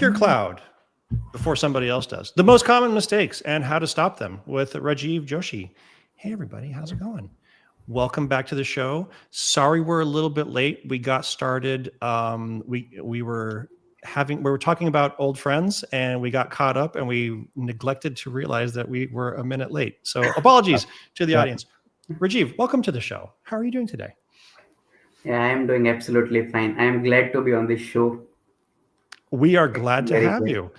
your cloud before somebody else does. The most common mistakes and how to stop them with Rajeev Joshi. Hey, everybody, how's it going? Welcome back to the show. Sorry we're a little bit late. We got started. We were talking about old friends, and we got caught up, and we neglected to realize that we were a minute late. So apologies to the audience. Rajeev, welcome to the show. How are you doing today? Yeah, I am doing absolutely fine. I am glad to be on this show. We are glad to Very have good. you,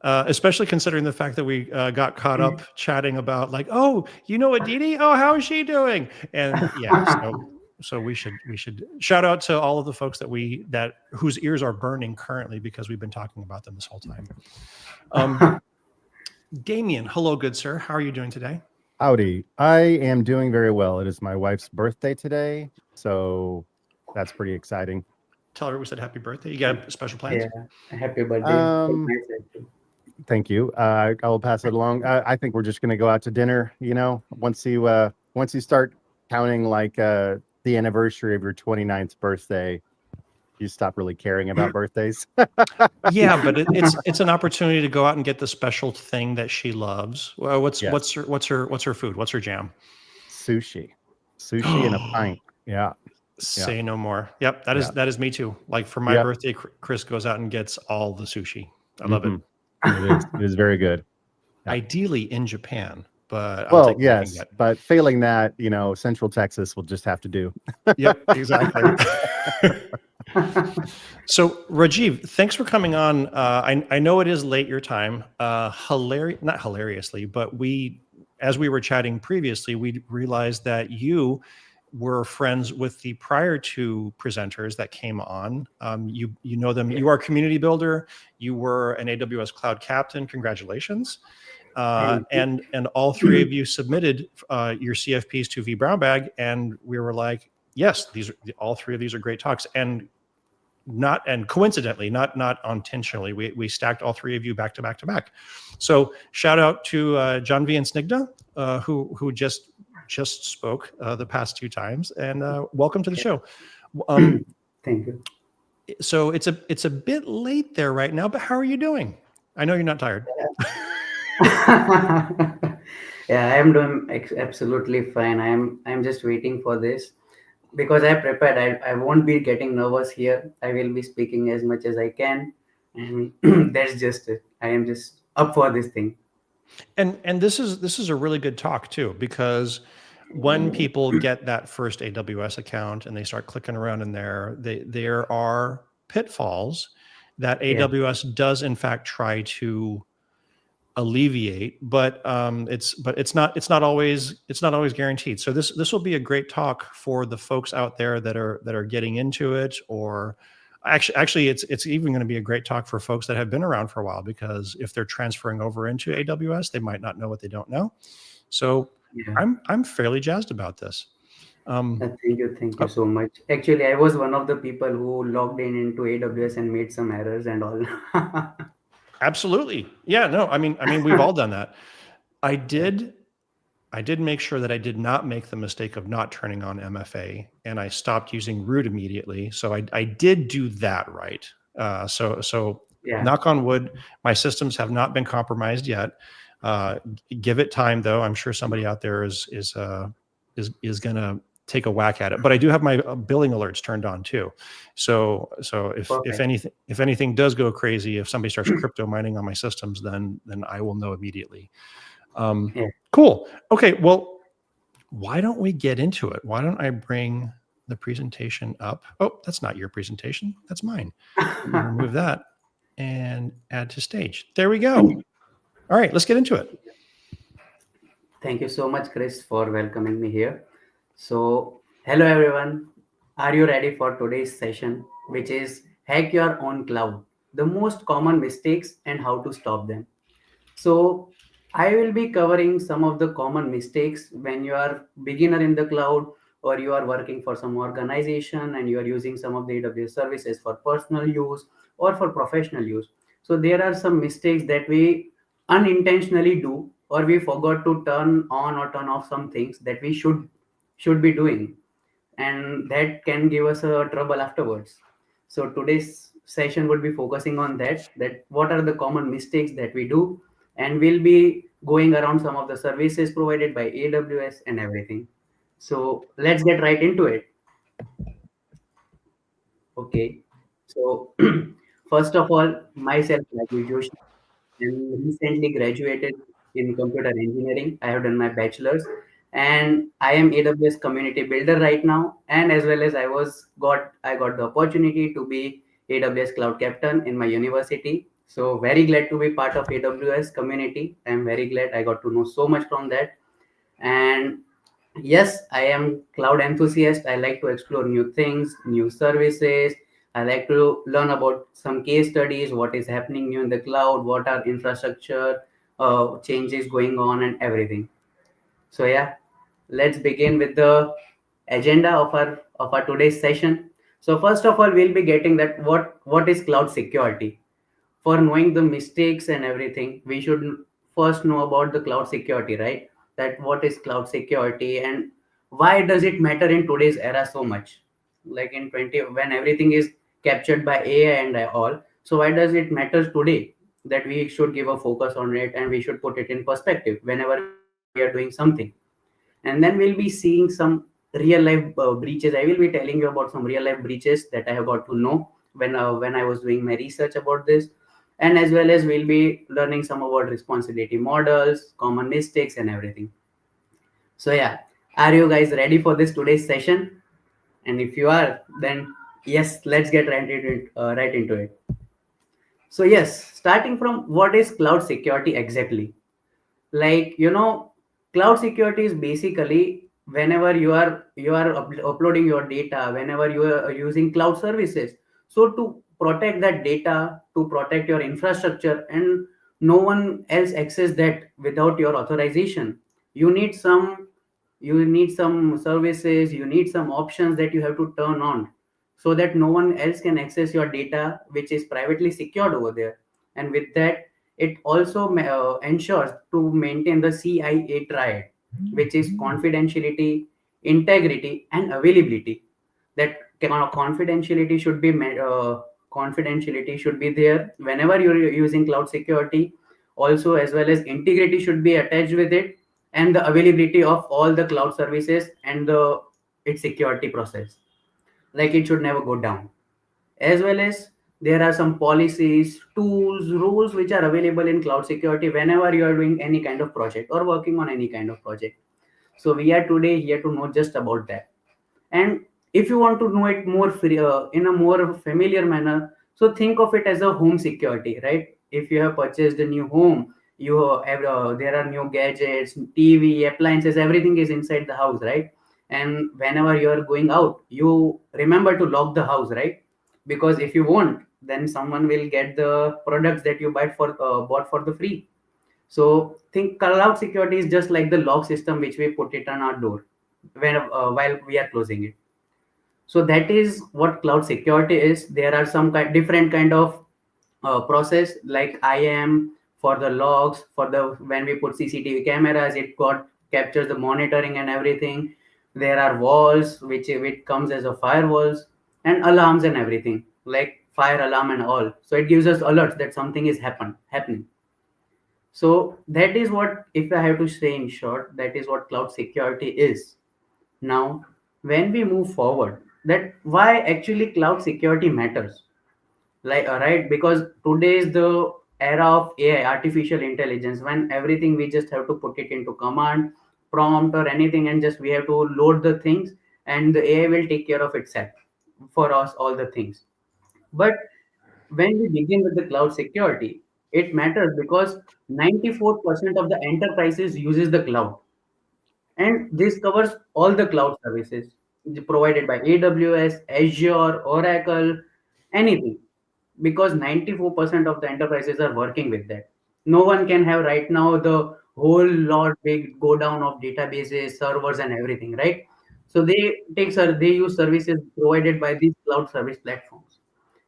especially considering the fact that we got caught up chatting about like, oh, you know Aditi? Oh, how is she doing? And yeah, so we should shout out to all of the folks that whose ears are burning currently because we've been talking about them this whole time. Damien, hello, good sir. How are you doing today? Howdy. I am doing very well. It is my wife's birthday today, so that's pretty exciting. Tell her we said happy birthday. You got special plans? Yeah, happy birthday. Thank you. I will pass it along. I think we're just going to go out to dinner. You know, once you start counting like the anniversary of your 29th birthday, you stop really caring about birthdays. Yeah, but it's an opportunity to go out and get the special thing that she loves. Well, what's her food? What's her jam? Sushi and a pint. Yeah. Say no more. Yep, that is me too. Like for my birthday, Chris goes out and gets all the sushi. I love it. It is very good. Yeah. Ideally in Japan, but well, yes, but failing that, Central Texas will just have to do. Yep, exactly. So Rajeev, thanks for coming on. I know it is late your time. Not hilariously, but as we were chatting previously, we realized that you were friends with the prior two presenters that came on. You know them. You are a community builder. You were an AWS Cloud Captain. Congratulations. And all three of you submitted your CFPs to vBrownBag, and we were like, yes, all three of these are great talks. And coincidentally, not intentionally, we stacked all three of you back to back to back. So shout out to Janvi and Snigdha, who just spoke the past two times, and welcome to the show. Thank you. So it's a bit late there right now, but how are you doing? I know you're not tired. Yeah, I am doing absolutely fine. I'm just waiting for this because I prepared. I won't be getting nervous here. I will be speaking as much as I can, and that's just it. I am just up for this thing. And this is a really good talk too, because when people get that first AWS account and they start clicking around in there are pitfalls that AWS does in fact try to alleviate, but it's not always guaranteed. So this will be a great talk for the folks out there that are getting into it, or actually it's even going to be a great talk for folks that have been around for a while, because if they're transferring over into AWS, they might not know what they don't know. So I'm fairly jazzed about this. Thank you so much. Actually, I was one of the people who logged into AWS and made some errors and all. Absolutely. Yeah, no, I mean, we've all done that. I did make sure that I did not make the mistake of not turning on MFA, and I stopped using root immediately. So I did do that right. So knock on wood, my systems have not been compromised yet. Give it time though. I'm sure somebody out there is gonna take a whack at it, but I do have my billing alerts turned on too. So if anything does go crazy, if somebody starts crypto mining on my systems, then I will know immediately. Cool. Okay. Well, why don't we get into it? Why don't I bring the presentation up? Oh, that's not your presentation. That's mine. Remove that and add to stage. There we go. All right, let's get into it. Thank you so much, Chris, for welcoming me here. So, hello everyone. Are you ready for today's session, which is Hack Your Own Cloud, the most common mistakes and how to stop them? So, I will be covering some of the common mistakes when you are beginner in the cloud, or you are working for some organization and you are using some of the AWS services for personal use or for professional use. So, there are some mistakes that we unintentionally do, or we forgot to turn on or turn off some things that we should be doing, and that can give us a trouble afterwards. So today's session would be focusing on that what are the common mistakes that we do, and we'll be going around some of the services provided by AWS and everything. So let's get right into it. Okay. So first of all, myself, Rajeev Joshi, and recently graduated in computer engineering. I have done my bachelor's, and I am AWS community builder right now. And as well as I got the opportunity to be AWS cloud captain in my university. So very glad to be part of AWS community. I'm very glad I got to know so much from that. And yes, I am cloud enthusiast. I like to explore new things, new services. I like to learn about some case studies, what is happening new in the cloud, what are infrastructure changes going on, and everything. So yeah, let's begin with the agenda of our today's session. So first of all, we'll be getting that what is cloud security. For knowing the mistakes and everything, we should first know about the cloud security, right? That what is cloud security and why does it matter in today's era so much? Like in 20, when everything is captured by AI and all, so why does it matter today that we should give a focus on it and we should put it in perspective whenever we are doing something? And then we'll be seeing some real life breaches. I will be telling you about some real life breaches that I have got to know when I was doing my research about this, and as well as we'll be learning some about responsibility models, common mistakes, and everything. So yeah, are you guys ready for this today's session? And if you are, then yes, let's get right into it. So yes, starting from what is cloud security exactly? Like cloud security is basically whenever you are uploading your data, whenever you are using cloud services, so to protect that data, to protect your infrastructure, and no one else access that without your authorization, you need some you need some services, you need some options that you have to turn on so that no one else can access your data which is privately secured over there. And with that, it also ensures to maintain the CIA triad, which is confidentiality, integrity, and availability. That confidentiality should be confidentiality should be there whenever you're using cloud security. Also, as well as integrity should be attached with it, and the availability of all the cloud services and the its security process. Like it should never go down, as well as there are some policies, tools, rules which are available in cloud security whenever you are doing any kind of project or working on any kind of project. So we are today here to know just about that. And if you want to know it more in a more familiar manner, so think of it as a home security, right? If you have purchased a new home, you have there are new gadgets, TV, appliances, everything is inside the house, right? And whenever you are going out, you remember to lock the house, right? Because if you won't, then someone will get the products that you bought for the free. So think cloud security is just like the lock system which we put it on our door while we are closing it. So that is what cloud security is. There are some different kind of process like IAM for the logs, for the when we put CCTV cameras, it got captures the monitoring and everything. There are walls which comes as a firewalls, and alarms and everything like fire alarm and all. So it gives us alerts that something is happening. So that is what, if I have to say in short, that is what cloud security is. Now, when we move forward, that why actually cloud security matters, like right, because today is the era of AI, artificial intelligence, when everything we just have to put it into command prompt or anything, and just we have to load the things, and the AI will take care of itself for us all the things. But when we begin with the cloud security, it matters because 94% of the enterprises uses the cloud, and this covers all the cloud services provided by AWS, Azure, Oracle, anything, because 94% of the enterprises are working with that. No one can have right now the whole lot big go down of databases, servers, and everything, right? So they use services provided by these cloud service platforms.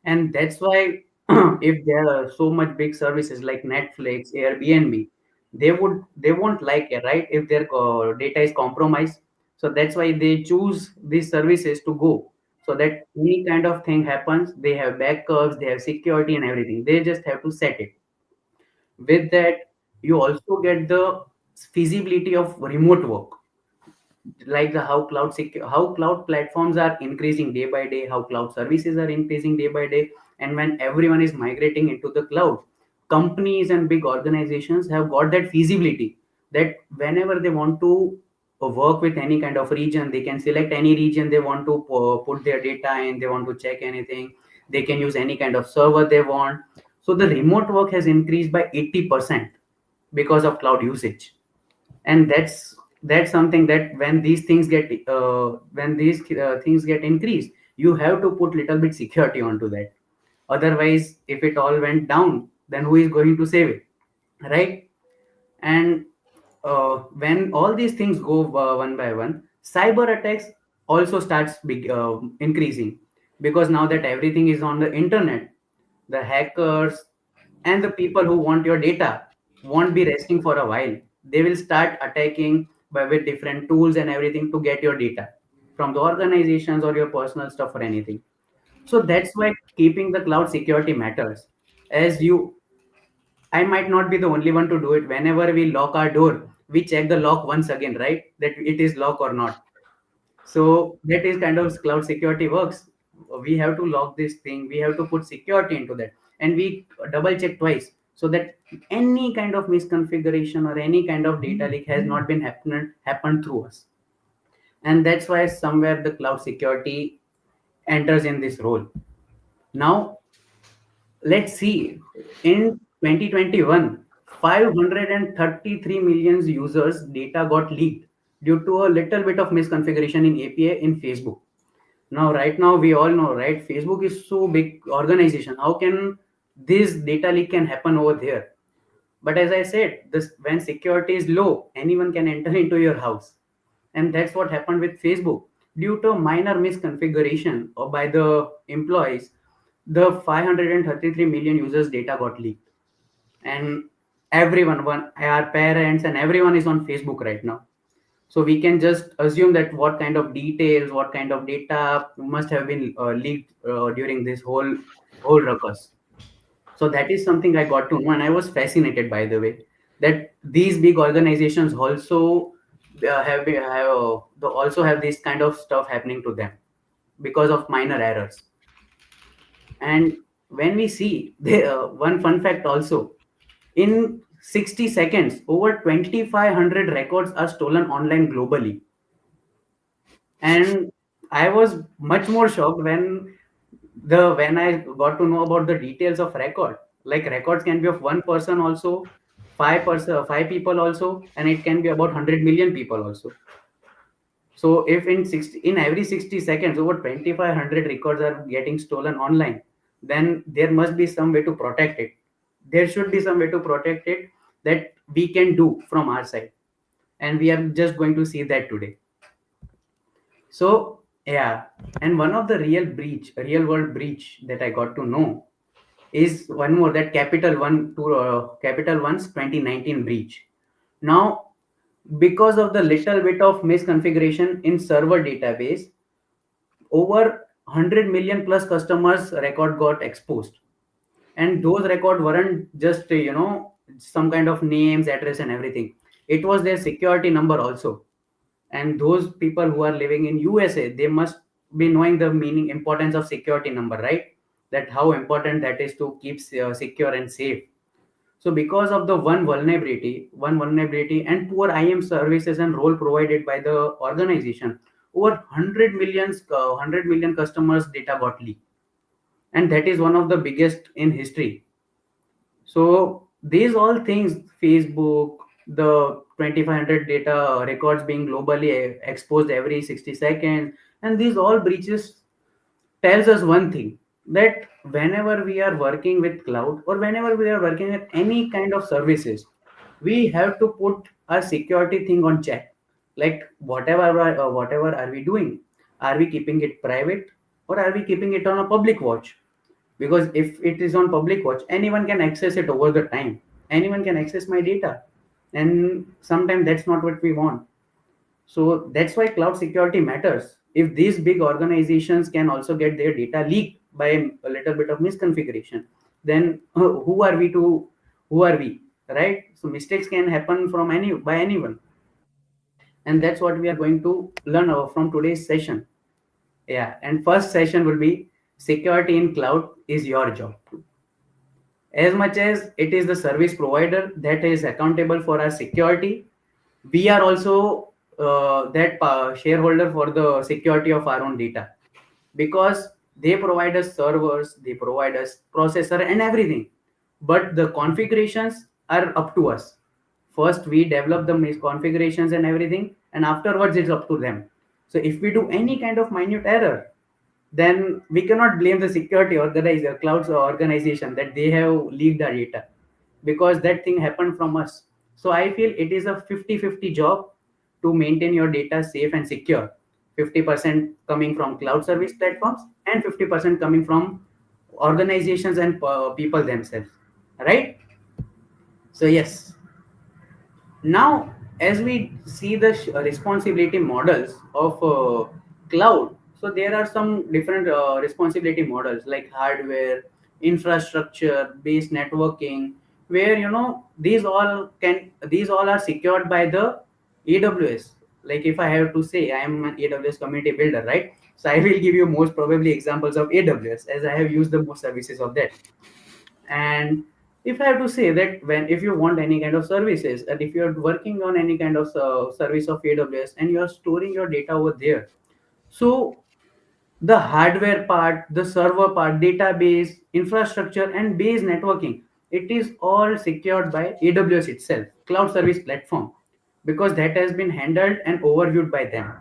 And that's why if there are so much big services like Netflix, Airbnb, they won't like it, right, if their data is compromised. So that's why they choose these services to go. so that any kind of thing happens, they have backups, they have security and everything. They just have to set it. With that, you also get the feasibility of remote work, like the how cloud platforms are increasing day by day, how cloud services are increasing day by day. And when everyone is migrating into the cloud, companies and big organizations have got that feasibility that whenever they want to work with any kind of region, they can select any region they want to put their data in, they want to check anything, they can use any kind of server they want. So the remote work has increased by 80% because of cloud usage. And that's something that when these things get increased, you have to put little bit security onto that. Otherwise, if it all went down, then who is going to save it, right? And when all these things go one by one, cyber attacks also starts increasing, because now that everything is on the internet, the hackers and the people who want your data won't be resting for a while. They will start attacking with different tools and everything to get your data from the organizations or your personal stuff or anything. So that's why keeping the cloud security matters. As you I might not be the only one to do it. Whenever we lock our door, we check the lock once again, right? That it is locked or not. So that is kind of cloud security works. We have to lock this thing. We have to put security into that, and we double check twice so that any kind of misconfiguration or any kind of data leak has not been happened through us. And that's why somewhere the cloud security enters in this role. Now let's see, in 2021, 533 million users data got leaked due to a little bit of misconfiguration in API in Facebook. Now right now we all know, right, Facebook is so big organization, how can this data leak can happen over there? But as I said, this when security is low, anyone can enter into your house. And that's what happened with Facebook. Due to minor misconfiguration or by the employees, the 533 million users data got leaked. And our parents and everyone is on Facebook right now. So we can just assume that what kind of details, what kind of data must have been leaked during this whole ruckus. So that is something I got to know, and I was fascinated, by the way, that these big organizations also also have this kind of stuff happening to them because of minor errors. And when we see one fun fact also, in 60 seconds, over 2,500 records are stolen online globally. And I was much more shocked when I got to know about the details of record. Like records can be of one person also, five people also, and it can be about 100 million people also. So if in every 60 seconds over 2,500 records are getting stolen online, then there must be some way to protect it. There should be some way to protect it that we can do from our side, and we are just going to see that today. So yeah, and one of the real world breach that I got to know is one more, that Capital One's 2019 breach. Now, because of the little bit of misconfiguration in server database, over 100 million plus customers record got exposed. And those records weren't just some kind of names, address and everything. It was their security number also. And those people who are living in USA, they must be knowing the meaning, importance of security number, right? That how important that is to keep secure and safe. So because of the one vulnerability and poor IM services and role provided by the organization, over 100 million customers data got leaked. And that is one of the biggest in history. So these all things, Facebook, the 2,500 data records being globally exposed every 60 seconds, and these all breaches tells us one thing, that whenever we are working with cloud or whenever we are working with any kind of services, we have to put a security thing on check. Like whatever are we doing? Are we keeping it private or are we keeping it on a public watch? Because if it is on public watch, anyone can access it over the time. Anyone can access my data, and sometimes that's not what we want. So that's why cloud security matters. if these big organizations can also get their data leaked by a little bit of misconfiguration, then who are we, right? So mistakes can happen from any by anyone, and that's what we are going to learn from today's session. Yeah, and first session will be security in cloud is your job. As much as it is the service provider that is accountable for our security, we are also that shareholder for the security of our own data, because they provide us servers, they provide us processor and everything, but the configurations are up to us. First we develop the configurations and everything, and afterwards it's up to them. So if we do any kind of minute error, then we cannot blame the security organizer, cloud organization, that they have leaked our data, because that thing happened from us. So I feel it is a 50-50 job to maintain your data safe and secure. 50% coming from cloud service platforms and 50% coming from organizations and people themselves, right? So yes, now as we see the responsibility models of cloud, so there are some different responsibility models like hardware, infrastructure based networking, where these all are secured by the AWS. Like if I have to say, I am an AWS community builder, right? So I will give you most probably examples of AWS, as I have used the most services of that. And if I have to say that, when if you want any kind of services, and if you're working on any kind of service of AWS and you're storing your data over there, so the hardware part, the server part, database infrastructure and base networking, it is all secured by AWS itself, cloud service platform, because that has been handled and overviewed by them.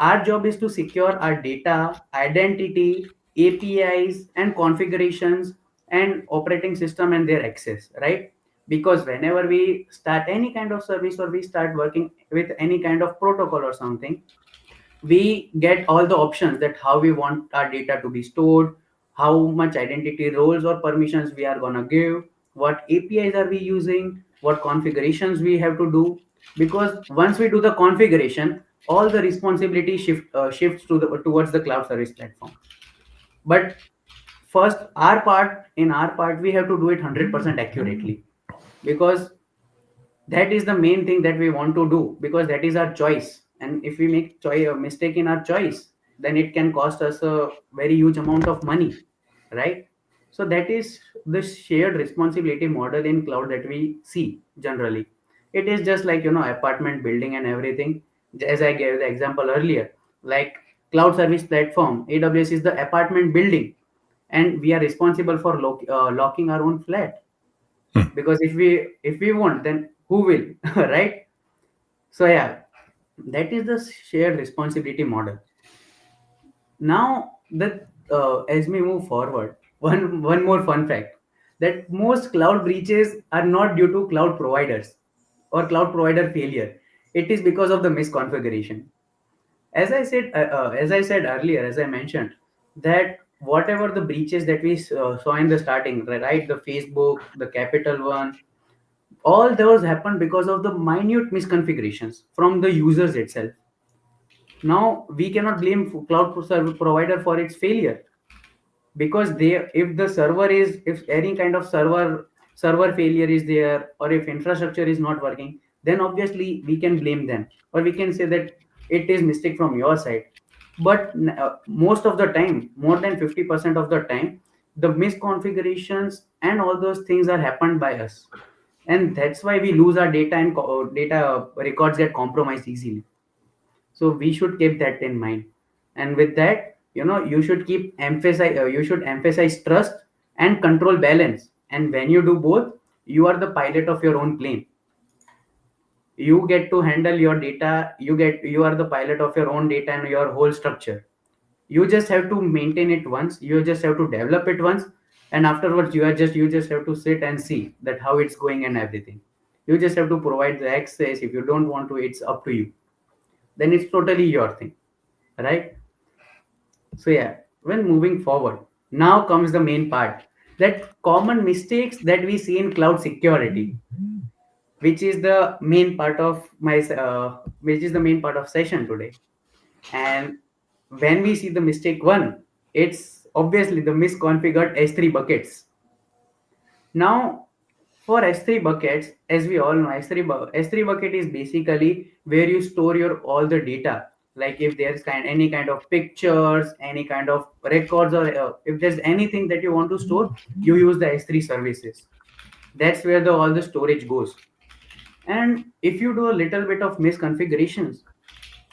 Our job is to secure our data, identity, APIs, and configurations, and operating system and their access, right? Because whenever we start any kind of service or we start working with any kind of protocol or something, we get all the options that how we want our data to be stored, how much identity roles or permissions we are going to give, what APIs are we using, what configurations we have to do. Because once we do the configuration, all the responsibility shifts to the towards the cloud service platform. But first, our part we have to do it 100% accurately, because that is the main thing that we want to do, because that is our choice. And if we make a mistake in our choice, then it can cost us a very huge amount of money, right? So that is the shared responsibility model in cloud that we see generally. It is just like apartment building and everything. As I gave the example earlier, like cloud service platform, AWS is the apartment building, and we are responsible for locking our own flat, because if we won't, then who will? Right? So yeah, that is the shared responsibility model. Now that as we move forward, one more fun fact, that most cloud breaches are not due to cloud providers or cloud provider failure. It is because of the misconfiguration. As I said earlier, as I mentioned, that whatever the breaches that we saw in the starting, right, the Facebook, the Capital One, all those happen because of the minute misconfigurations from the users itself. Now we cannot blame cloud provider for its failure, because they, if the server is, if any kind of server failure is there, or if infrastructure is not working, then obviously we can blame them, or we can say that it is mistake from your side. But most of the time, more than 50% of the time, the misconfigurations and all those things are happened by us, and that's why we lose our data, and data records get compromised easily. So we should keep that in mind. And with that, you should emphasize trust and control balance. And when you do both, you are the pilot of your own plane. You get to handle your data, you are the pilot of your own data and your whole structure. You just have to maintain it once, you just have to develop it once, and afterwards you just have to sit and see that how it's going and everything. You just have to provide the access. If you don't want to, it's up to you. Then it's totally your thing, right? So yeah, when moving forward, now comes the main part, that common mistakes that we see in cloud security, which is the main part of my which is the main part of session today. And when we see the mistake one, it's obviously the misconfigured S3 buckets. Now, for S3 buckets, as we all know, S3 bucket is basically where you store your all the data. Like if there's any kind of pictures, any kind of records, or if there's anything that you want to store, you use the S3 services. That's where all the storage goes. And if you do a little bit of misconfigurations,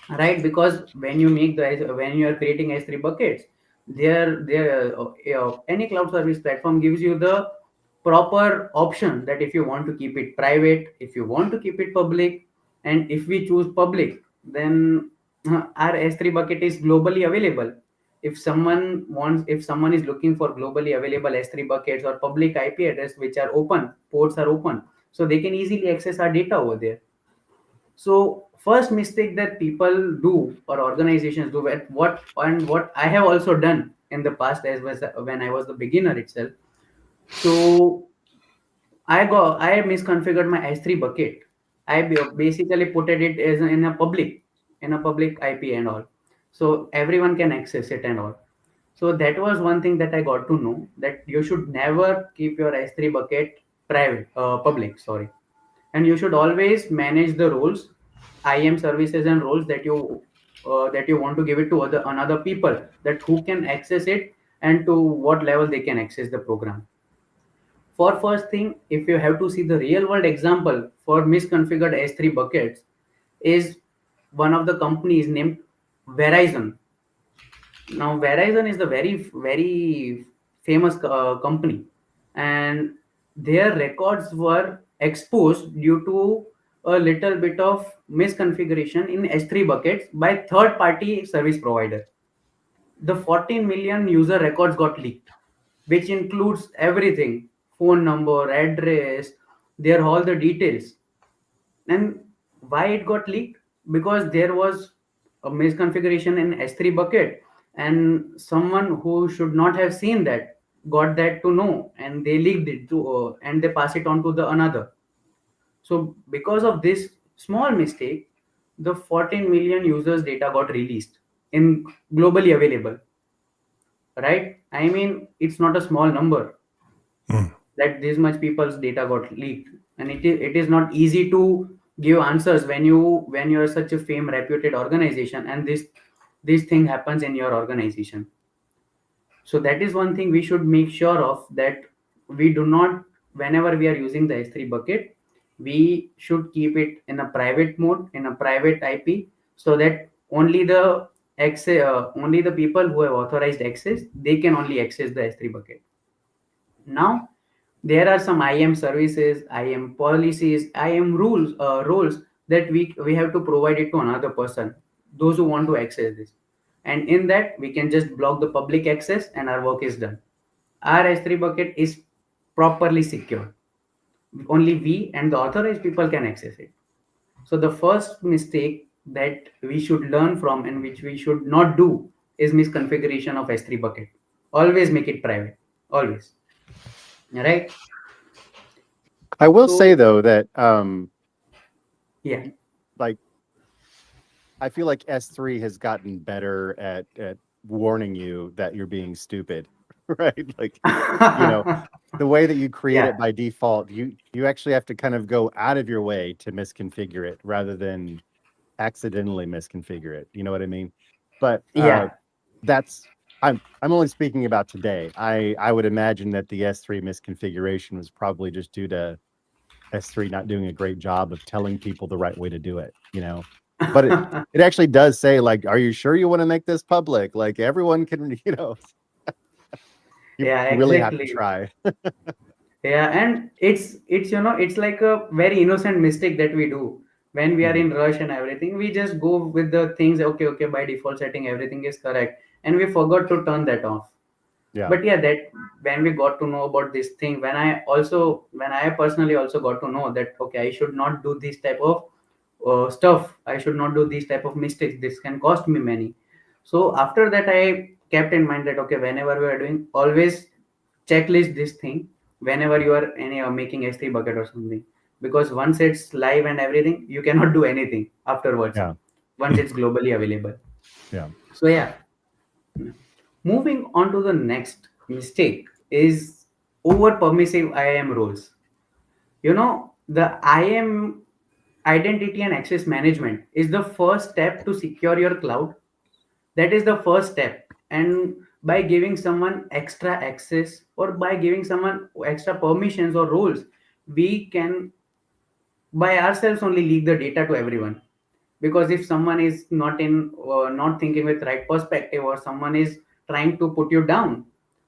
right, because when you are creating S3 buckets, any cloud service platform gives you the proper option that if you want to keep it private, if you want to keep it public. And if we choose public, then our S3 bucket is globally available. If someone is looking for globally available S3 buckets or public IP address which are open, ports are open, so they can easily access our data over there. So first mistake that people do or organizations do, what I have also done in the past as was when I was the beginner itself. So I misconfigured my S3 bucket. Basically put it as in a public IP and all, so everyone can access it and all. So that was one thing that I got to know, that you should never keep your S3 bucket public. Sorry, and you should always manage the roles, IAM services and roles that you want to give it to another people, that who can access it and to what level they can access the program. For first thing, if you have to see the real world example for misconfigured S3 buckets, is one of the companies named Verizon. Now, Verizon is the very famous company, and their records were exposed due to a little bit of misconfiguration in S3 buckets by third-party service provider. The 14 million user records got leaked, which includes everything: phone number, address, their all the details. And why it got leaked? Because there was a misconfiguration in S3 bucket, and someone who should not have seen that got that to know, and they leaked it to and they pass it on to the another. So because of this small mistake, the 14 million users data got released in globally available, right? I mean, it's not a small number Hmm. that this much people's data got leaked. And it is not easy to give answers when you're such a fame reputed organization, and this thing happens in your organization. So that is one thing we should make sure of, that we do not, whenever we are using the S3 bucket, we should keep it in a private mode, in a private IP, so that only the people who have authorized access, they can only access the S3 bucket. Now, there are some IAM services, IAM policies, IAM rules that we have to provide it to another person, those who want to access this. And in that, we can just block the public access and our work is done. Our S3 bucket is properly secure. Only we and the authorized people can access it. So the first mistake that we should learn from and which we should not do is misconfiguration of S3 bucket. Always make it private. Always. Right? I will So say though that yeah. like I feel like S3 has gotten better at warning you that you're being stupid, right? Like, you know, the way that you create Yeah. it by default, you actually have to kind of go out of your way to misconfigure it rather than accidentally misconfigure it. You know what I mean? But Yeah. that's I'm only speaking about today. I would imagine that the S3 misconfiguration was probably just due to S3 not doing a great job of telling people the right way to do it, you know. But it actually does say, like, are you sure you want to make this public? Like everyone can, you know, you Yeah, really have to exactly. try. Yeah, and it's like a very innocent mistake that we do when we are in rush and everything. We just go with the things, okay, okay, by default setting, everything is correct. And we forgot to turn that off. Yeah. But yeah, that when we got to know about this thing, when I personally also got to know that, okay, I should not do this type of stuff. I should not do these type of mistakes. This can cost me money. So after that, I kept in mind that, okay, whenever we are doing, always checklist this thing whenever you are making S3 bucket or something, because once it's live and everything, you cannot do anything afterwards Yeah. once it's globally available. Yeah. So yeah, moving on to the next mistake is over permissive IAM roles. The IAM, identity and access management, is the first step to secure your cloud. That is the first step. And by giving someone extra access or by giving someone extra permissions or roles, we can by ourselves only leak the data to everyone. Because if someone is not thinking with right perspective, or someone is trying to put you down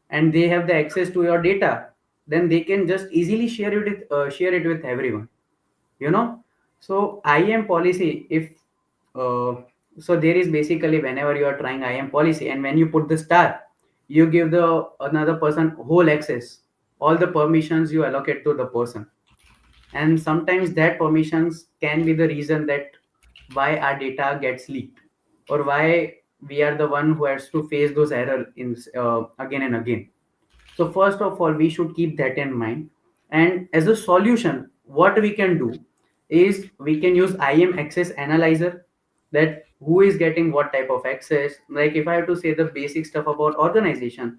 and they have the access to your data, then they can just easily share it with everyone. you know so IAM policy, if uh, so there is basically, whenever you are trying IAM policy and when you put the star, you give the another person whole access, all the permissions you allocate to the person. And sometimes that permissions can be the reason that why our data gets leaked, or why we are the one who has to face those error in again and again. So first of all, we should keep that in mind. And as a solution, what we can do is we can use IAM access analyzer, that who is getting what type of access. Like if I have to say the basic stuff about organization,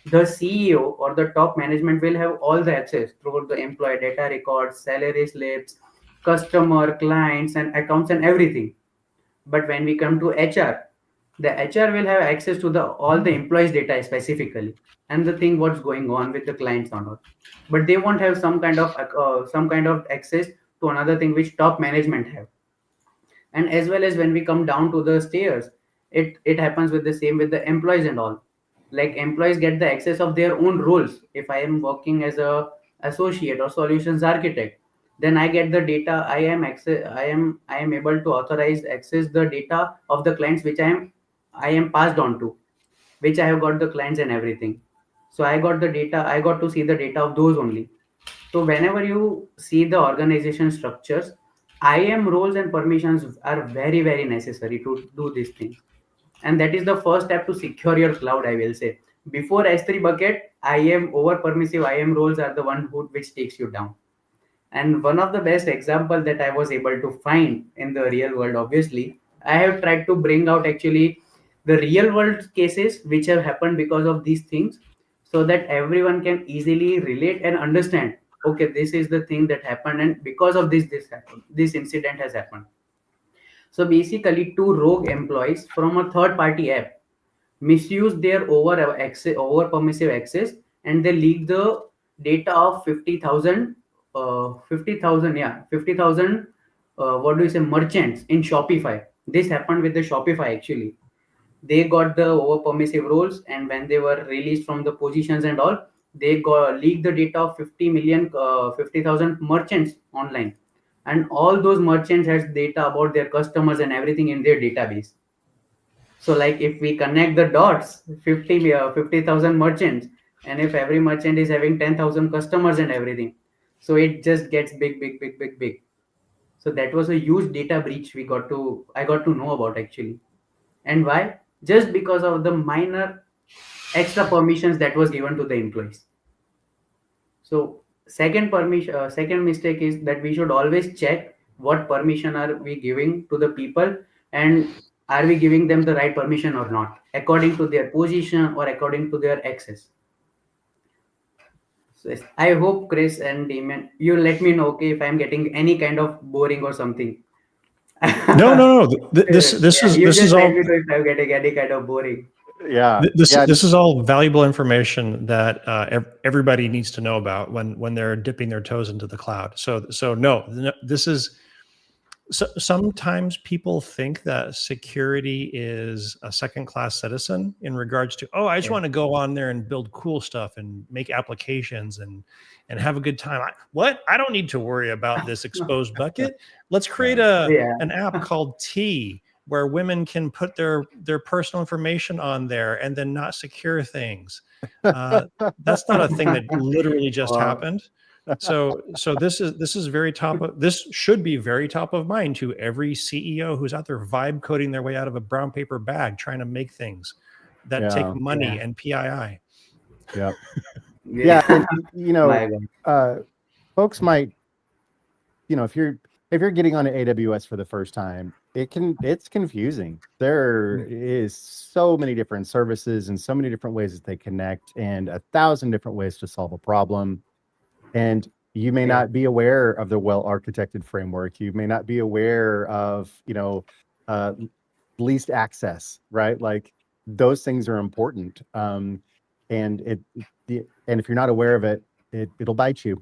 the CEO or the top management will have all the access throughout the employee data records, salary slips, customer, clients, and accounts and everything. But when we come to HR, the HR will have access to the all the employees data specifically, and the thing what's going on with the clients or not. But they won't have some kind of access to another thing which top management have. And as well as when we come down to the stairs, it happens with the same with the employees and all. Like employees get the access of their own roles. If I am working as a associate or solutions architect, then I get the data. I am able to authorize access the data of the clients which I am passed on to, which I have got the clients and everything. So I got the data, I got to see the data of those only. So whenever you see the organization structures, IAM roles and permissions are very, very necessary to do these things. And that is the first step to secure your cloud, I will say. Before S3 bucket, IAM over permissive IAM roles are the one who which takes you down. And one of the best example that I was able to find in the real world, obviously, I have tried to bring out actually the real world cases which have happened because of these things, so that everyone can easily relate and understand, okay, this is the thing that happened, and because of this happened, this incident has happened. So basically, two rogue employees from a third party app misuse their over permissive access, and they leak the data of 50,000 what do you say, merchants in Shopify. This happened with the Shopify actually. They got the over permissive roles, and when they were released from the positions and all, they got leaked the data of 50,000 merchants online. And all those merchants has data about their customers and everything in their database. So like if we connect the dots, 50,000 merchants, and if every merchant is having 10,000 customers and everything, so it just gets big, big, big, big, big. So that was a huge data breach I got to know about actually. And why? Just because of the minor extra permissions that was given to the employees. So second mistake is that we should always check what permission are we giving to the people, and are we giving them the right permission or not, according to their position or according to their access. So yes, I hope Chris and Damon, you let me know, okay, if I'm getting any kind of boring or something. No. This Yeah, is you this is just let all me know if I'm getting any kind of boring. Yeah. this is all valuable information that everybody needs to know about when they're dipping their toes into the cloud. So no, this is. So sometimes people think that security is a second-class citizen in regards to, oh, I just Yeah. want to go on there and build cool stuff and make applications and have a good time. What? I don't need to worry about this exposed bucket. Let's create Yeah. an app called T where women can put their personal information on there and then not secure things. That's not a thing that literally just Wow. happened. So this is this should be very top of mind to every CEO who's out there vibe coding their way out of a brown paper bag trying to make things that take money Yeah. and PII. Yeah. Yeah. And My God. folks might, if you're if you're getting on AWS for the first time, it's confusing. There is so many different services and so many different ways that they connect and 1,000 different ways to solve a problem. And you may Yeah. not be aware of the well-architected framework. You may not be aware of, uh, least access, right? Like those things are important. And and if you're not aware of it, it'll bite you.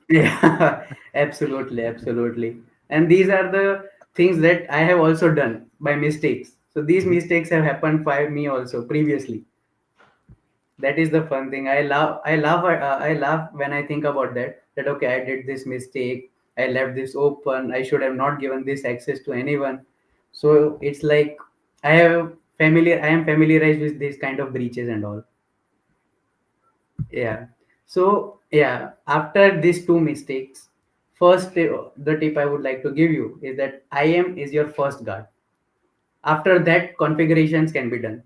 Yeah, absolutely, absolutely. And these are the things that I have also done by mistakes. So these Mhm. mistakes have happened by me also previously. That is the fun thing. I laugh when I think about that. That okay, I did this mistake. I left this open. I should have not given this access to anyone. So it's like I am familiarized with these kind of breaches and all. Yeah. So yeah, after these two mistakes, the tip I would like to give you is that IAM is your first guard. After that, configurations can be done.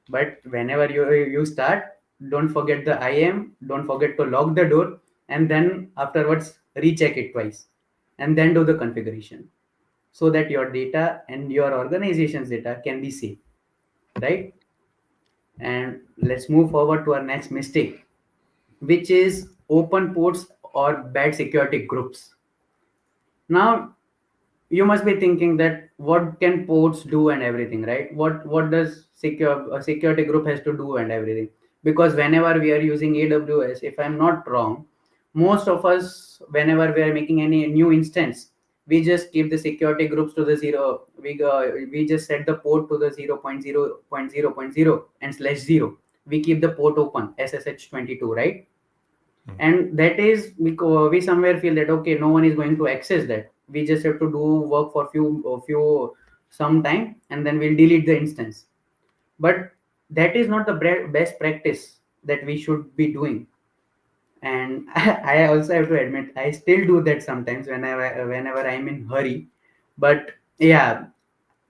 But whenever you start, don't forget the IAM, don't forget to lock the door, and then afterwards recheck it twice, and then do the configuration so that your data and your organization's data can be safe, right? And let's move forward to our next mistake, which is open ports or bad security groups. Now, you must be thinking that what can ports do and everything, right? What does a security group has to do and everything? Because whenever we are using AWS, if I'm not wrong, most of us, whenever we are making any new instance, we just keep the security groups to the zero. We just set the port to the 0.0.0.0 and slash zero. We keep the port open SSH 22, right? Hmm. And that is because we somewhere feel that okay, no one is going to access that. We just have to do work for few some time, and then we'll delete the instance. But that is not the best practice that we should be doing. And I also have to admit I still do that sometimes whenever I'm in hurry. But yeah,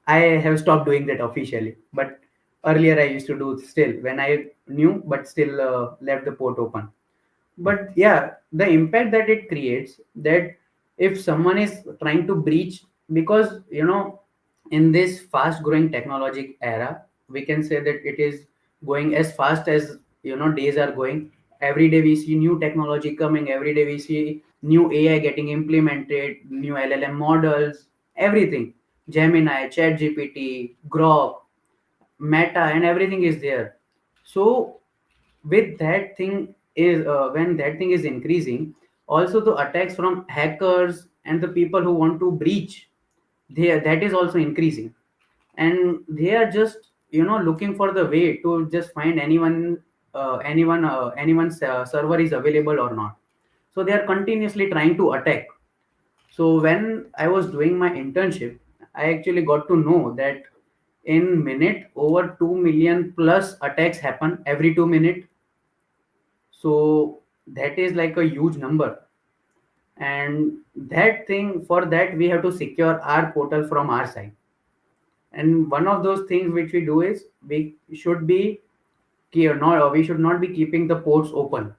I have stopped doing that officially. But earlier I used to do still when I knew, but still left the port open. But yeah, the impact that it creates, that if someone is trying to breach, because in this fast growing technologic era, we can say that it is going as fast as days are going. Every day we see new technology coming, every day we see new AI getting implemented, new LLM models, everything, Gemini, Chat GPT, Grok, Meta, and everything is there. So with that thing is when that thing is increasing, also the attacks from hackers and the people who want to breach, that is also increasing. And they are just looking for the way to just find anyone's server is available or not. So they are continuously trying to attack. So when I was doing my internship, I actually got to know that in minute over 2 million plus attacks happen every 2 minutes. So that is like a huge number. And that thing, for that we have to secure our portal from our side. And one of those things which we do is we should be we should not be keeping the ports open.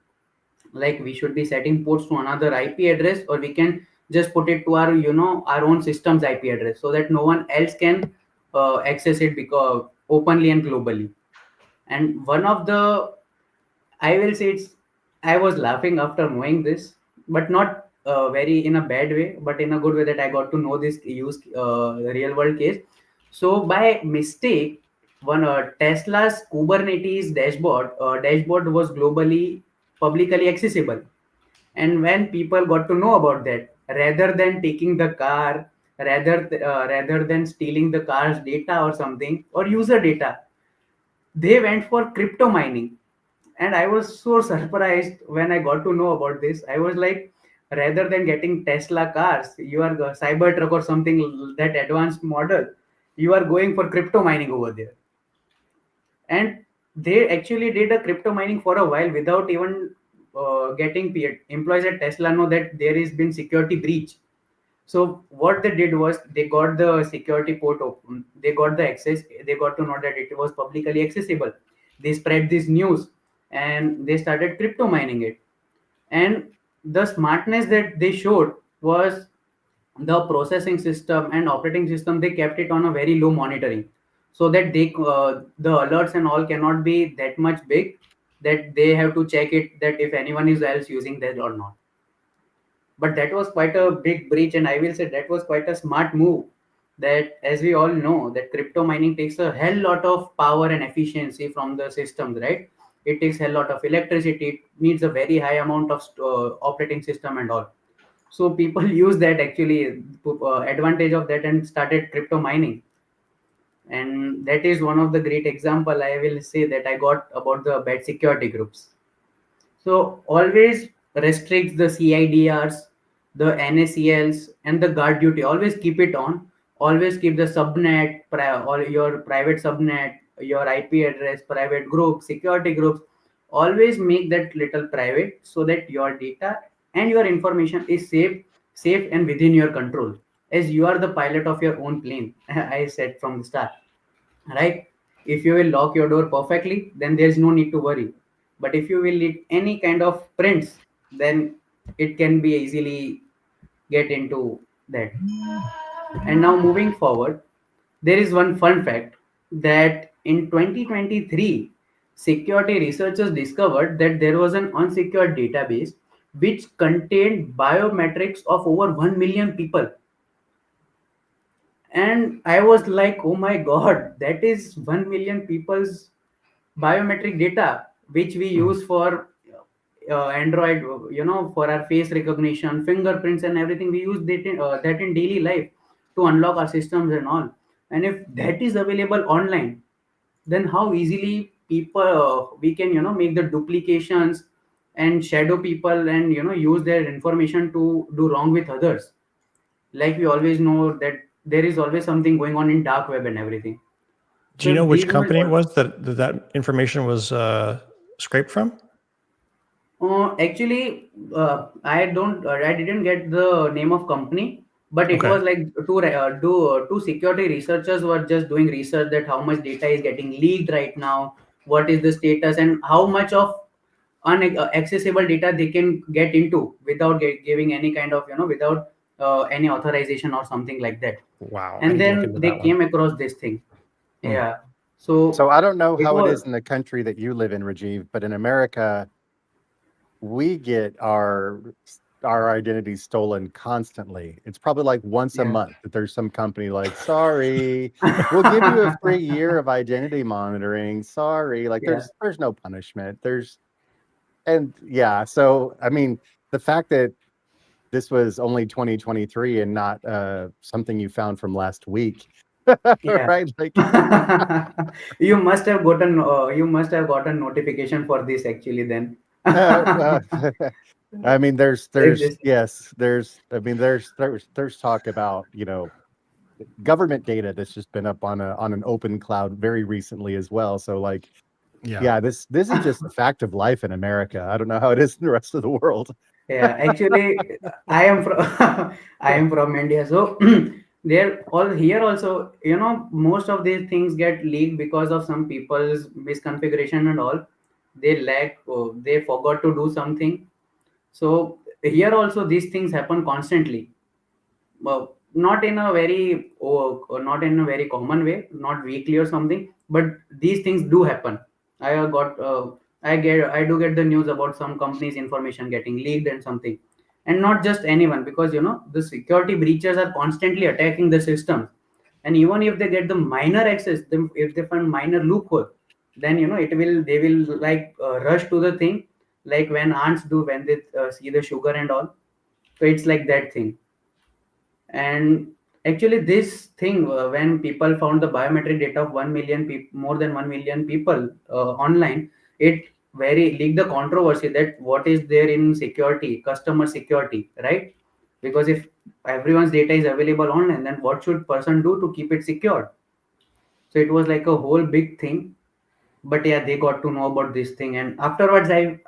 Like we should be setting ports to another IP address, or we can just put it to our our own system's IP address so that no one else can access it because openly and globally. And one of the, I will say it's, I was laughing after knowing this, but not very in a bad way, but in a good way, that I got to know this use real world case. So by mistake, one Tesla's Kubernetes dashboard was globally publicly accessible. And when people got to know about that, rather than taking the car, rather than stealing the car's data or something, or user data, they went for crypto mining. And I was so surprised when I got to know about this. I was like, rather than getting Tesla cars, you are the Cybertruck or something, that advanced model, you are going for crypto mining over there. And they actually did a crypto mining for a while without even getting employees at Tesla know that there has been security breach. So what they did was they got the security port open, they got the access, they got to know that it was publicly accessible. They spread this news and they started crypto mining it. And the smartness that they showed was the processing system and operating system, they kept it on a very low monitoring, so that the alerts and all cannot be that much big that they have to check it that if anyone is else using that or not. But that was quite a big breach, and I will say that was quite a smart move. That, as we all know, that crypto mining takes a hell lot of power and efficiency from the systems, right? It takes hell lot of electricity, it needs a very high amount of operating system and all. So people use that actually, advantage of that, and started crypto mining. And that is one of the great example I will say that I got about the bad security groups. So always restricts the CIDRs, the NACLs, and the guard duty. Always keep it on. Always keep the subnet, or your private subnet, your IP address, private group, security groups. Always make that little private so that your data and your information is safe and within your control. As you are the pilot of your own plane, I said from the start, right? If you will lock your door perfectly, then there's no need to worry. But if you will leave any kind of prints, then it can be easily get into that. And now moving forward, there is one fun fact that in 2023, security researchers discovered that there was an unsecured database which contained biometrics of over 1 million people. And I was like, oh my god, that is 1 million people's biometric data which we Mhm. use for Android, for our face recognition, fingerprints, and everything. We use that in daily life to unlock our systems and all. And if that is available online, then how easily people we can make the duplications and shadow people, and use their information to do wrong with others. Like we always know that there is always something going on in dark web and everything. Do So you know if which these were company it was that information was scraped from? actually, I didn't get the name of company, but it Okay. was like two security researchers were just doing research that how much data is getting leaked right now, what is the status, and how much of accessible data they can get into without giving any kind of without any authorization or something like that. Wow. I And need to look then into they that one. came across this thing. Hmm. Yeah. So So I don't know it how it was. is in the country that you live in, Rajeev, but in America, we get our identities stolen constantly. It's probably like once a Yeah. month that there's some company like, sorry, we'll give you a free year of identity monitoring. Sorry, like Yeah. there's no punishment. And yeah, so I mean, the fact that this was only 2023 and not something you found from last week, Yeah. right? Like, You must have gotten notification for this actually then. well, I mean, Like this. I mean, there's talk about, government data that's just been up on an open cloud very recently as well. So like, Yeah. yeah, this is just a fact of life in America. I don't know how it is in the rest of the world. Yeah, actually, I am from I am from India, so there all here also, most of these things get leaked because of some people's misconfiguration and all. They forgot to do something. So here also these things happen constantly. Well, not in a very not in a very common way, not weekly or something, but these things do happen. I do get the news about some companies information getting leaked and something. And not just anyone, because the security breaches are constantly attacking the systems. And even if they get the minor access, if they find minor loophole, then they will like rush to the thing, like when ants do when they see the sugar and all. So it's like that thing. And actually this thing, when people found the biometric data of 1 million people, more than 1 million people online, it very leaked the controversy that what is there in security, customer security, right? Because if everyone's data is available online, then what should person do to keep it secured? So it was like a whole big thing. But yeah, they got to know about this thing, and afterwards I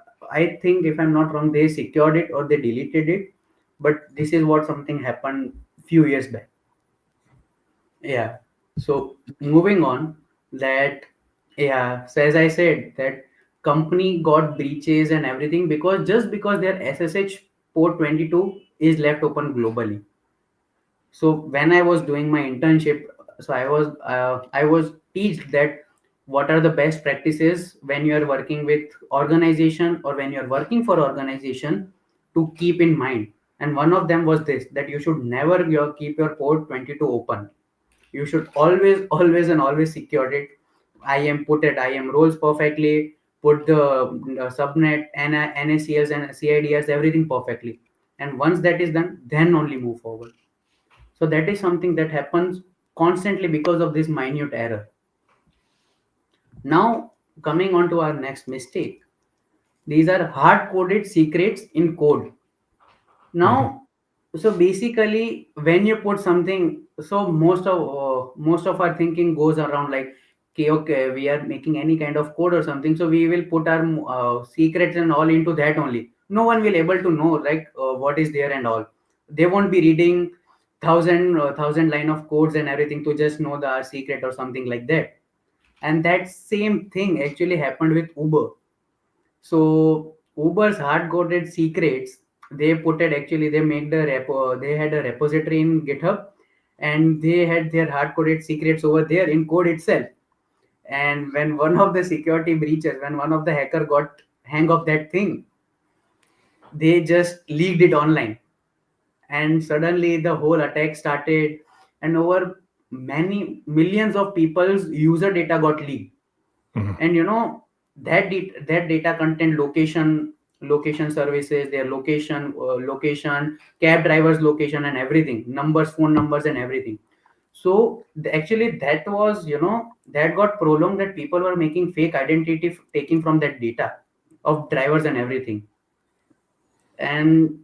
think, if I'm not wrong, they secured it or they deleted it. But this is what something happened few years back. Yeah. So moving on, that yeah, so as I said, that company got breaches and everything because just because their SSH port 22 is left open globally. So when I was doing my internship, so I was teached that what are the best practices when you are working with organization or when you are working for organization to keep in mind. And one of them was this, that you should never keep your port 22 open. You should always always and always secure it. I am roles perfectly, put the subnet and NACS and CIDS, everything perfectly. And once that is done, then only move forward. So that is something that happens constantly because of this minute error. Now, coming on to our next mistake, these are hard coded secrets in code. Mhm. Now, so basically, when you put something, so most of our thinking goes around like, okay, we are making any kind of code or something, so we will put our secrets and all into that only. No one will able to know like what is there and all. They won't be reading thousand line of codes and everything to just know the secret or something like that. And that same thing actually happened with Uber. So Uber's hard-coded secrets, they put it actually, they make the repo, they had a repository in GitHub, and they had their hard-coded secrets over there in code itself. And when one of the security breaches, when one of the hacker got hang of that thing, they just leaked it online, and suddenly the whole attack started, and over many millions of people's user data got leaked. Mhm. And that data content, location services, their location, cab drivers location, and everything, numbers, phone numbers, and everything. So actually that was, that got prolonged, that people were making fake identity taking from that data of drivers and everything. And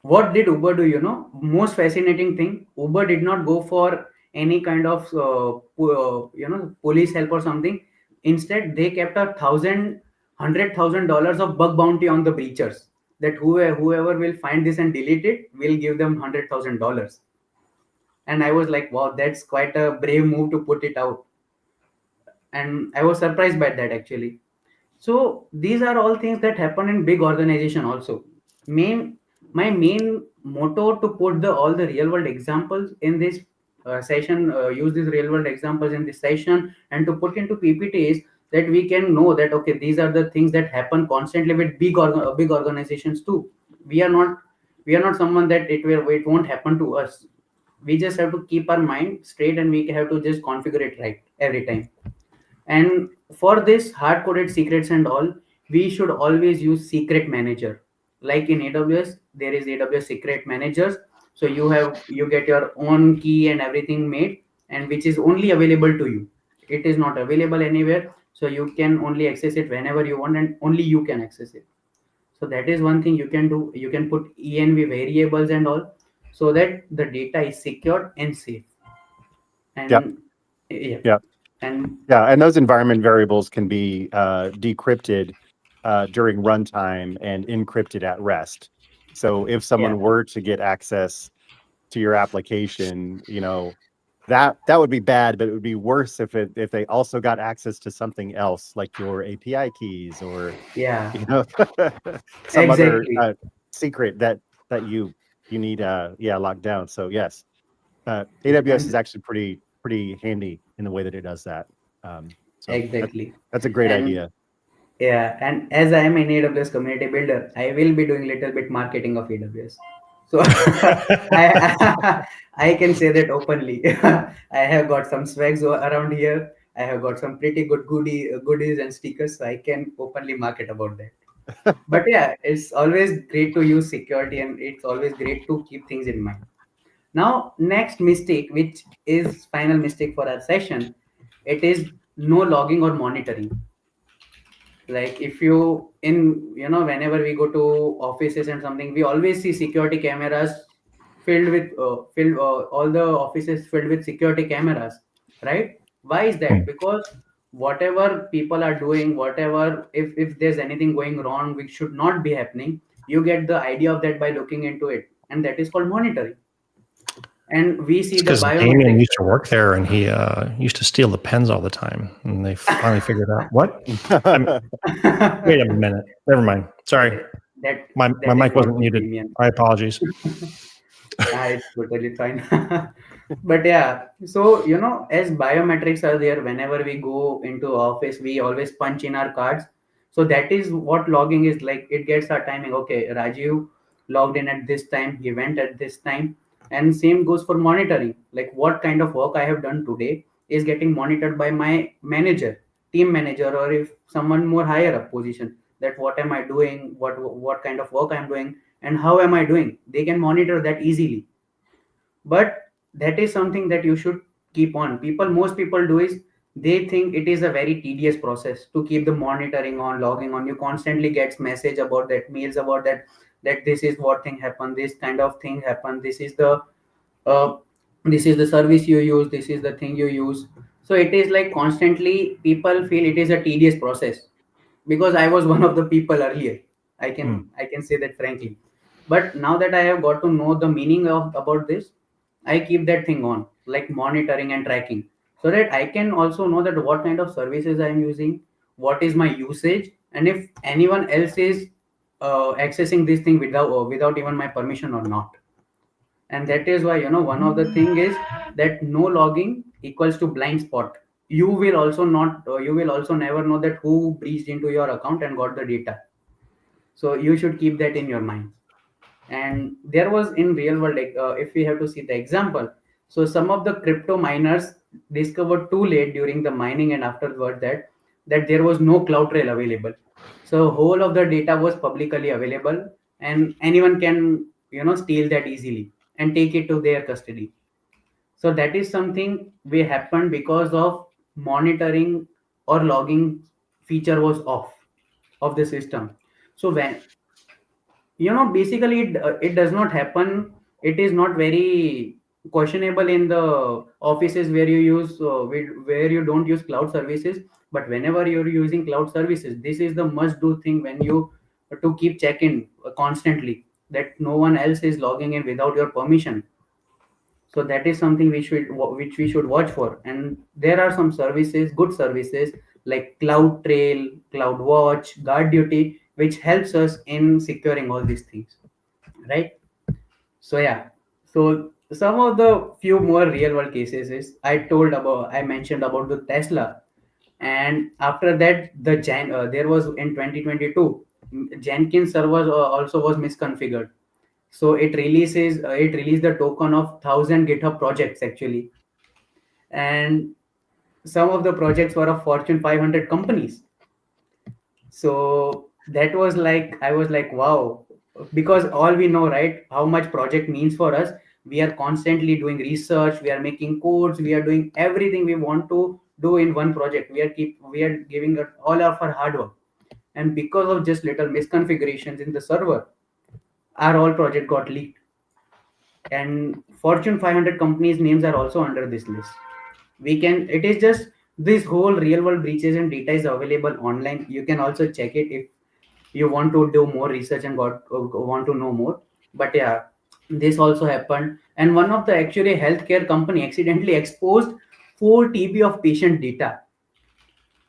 what did Uber do? Most fascinating thing, Uber did not go for any kind of police help or something. Instead, they kept $100,000 of bug bounty on the breachers, that whoever will find this and delete it will give them $100,000. And I was like, wow, that's quite a brave move to put it out. And I was surprised by that actually. So these are all things that happen in big organization also. Main My main motto to put the all the real world examples in this session, use these real world examples in this session, and to put into PPTs, that we can know that okay, these are the things that happen constantly with big organizations too. We are not we are not someone that it won't happen to us. We just have to keep our mind straight, and we have to just configure it right every time. And for this hard coded secrets and all, we should always use secret manager. Like in AWS, there is AWS secret managers. So you get your own key and everything made, and which is only available to you. It is not available anywhere. So you can only access it whenever you want, and only you can access it. So that is one thing you can do. You can put env variables and all, so that the data is secured and safe. Yep. And yeah. Yep. And Yeah, and those environment variables can be decrypted during runtime and encrypted at rest. So if someone yeah. were to get access to your application, that would be bad, but it would be worse if they also got access to something else, like your API keys or Yeah, some other exactly. secret that you need locked down. So yes, AWS is And actually pretty handy in the way that it does that. So exactly. that's a great And idea. yeah, and as I am an AWS community builder, I will be doing little bit marketing of AWS. So I I can say that openly. I have got some swags around here. I have got some pretty good goodies and stickers, so I can openly market about that. But yeah, it's always great to use security, and it's always great to keep things in mind. Now, next mistake, which is final mistake for our session, it is no logging or monitoring. Like if you whenever we go to offices and something, we always see security cameras filled all the offices filled with security cameras, right? Why is that? Because whatever people are doing, whatever, if there's anything going wrong which should not be happening, you get the idea of that by looking into it, and that is called monitoring. And we see It's the because Damien biometrics. used to work there, and he used to steal the pens all the time. And they finally figured out what. Wait a minute. Never mind. Sorry, that my that is mic not wasn't good, muted. Damien. My apologies. It's totally fine. But yeah, so as biometrics are there, whenever we go into office, we always punch in our cards. So that is what logging is like. It gets our timing. Okay, Rajiv logged in at this time, he went at this time, and same goes for monitoring. Like what kind of work I have done today is getting monitored by my manager, team manager, or if someone more higher up position. That what am I doing? What kind of work I'm doing? And how am I doing? They can monitor that easily. But that is something that you should keep on. Most people do is they think it is a very tedious process to keep the monitoring on, logging on. You constantly gets message about that, mails about that, that this is what thing happened, this kind of thing happened, uh, this is the service you use, this is the thing you use. So it is like constantly people feel it is a tedious process, because I was one of the people earlier. I can say that frankly. But now that I have got to know the meaning of about this, I keep that thing on, like monitoring and tracking, so that I can also know that what kind of services I am using, what is my usage, and if anyone else is accessing this thing without even my permission or not. And that is why one of the thing is that no logging equals to blind spot. You will also never know that who breached into your account and got the data. So you should keep that in your mind. And there was in real world, like if we have to see the example, so some of the crypto miners discovered too late during the mining and afterward that there was no cloud trail available. So whole of the data was publicly available, and anyone can steal that easily and take it to their custody. So that is something we happened because of monitoring or logging feature was off of the system. So when basically it does not happen. It is not very questionable in the offices where where you don't use cloud services. But whenever you're using cloud services, this is the must do thing, when you to keep checking constantly that no one else is logging in without your permission. So that is something which we should watch for. And there are some services, good services, like cloud trail, cloud watch, guard duty, which helps us in securing all these things, right? So yeah, so some of the few more real world cases is I mentioned about the Tesla. And after that there was in 2022 Jenkins server also was misconfigured. So it released the token of 1,000 GitHub projects actually. And some of the projects were of Fortune 500 companies. So that was like, I was like, wow. Because all we know, right, how much project means for us. We are constantly doing research, we are making codes, we are doing everything we want to do in one project. We are giving it all of our hard work. And because of just little misconfigurations in the server, our whole project got leaked. And Fortune 500 companies names are also under this list. It is just, this whole real world breaches and data is available online. You can also check it if you want to do more research and want to know more. But yeah, this also happened. And one of the actually healthcare company accidentally exposed 4 TB of patient data.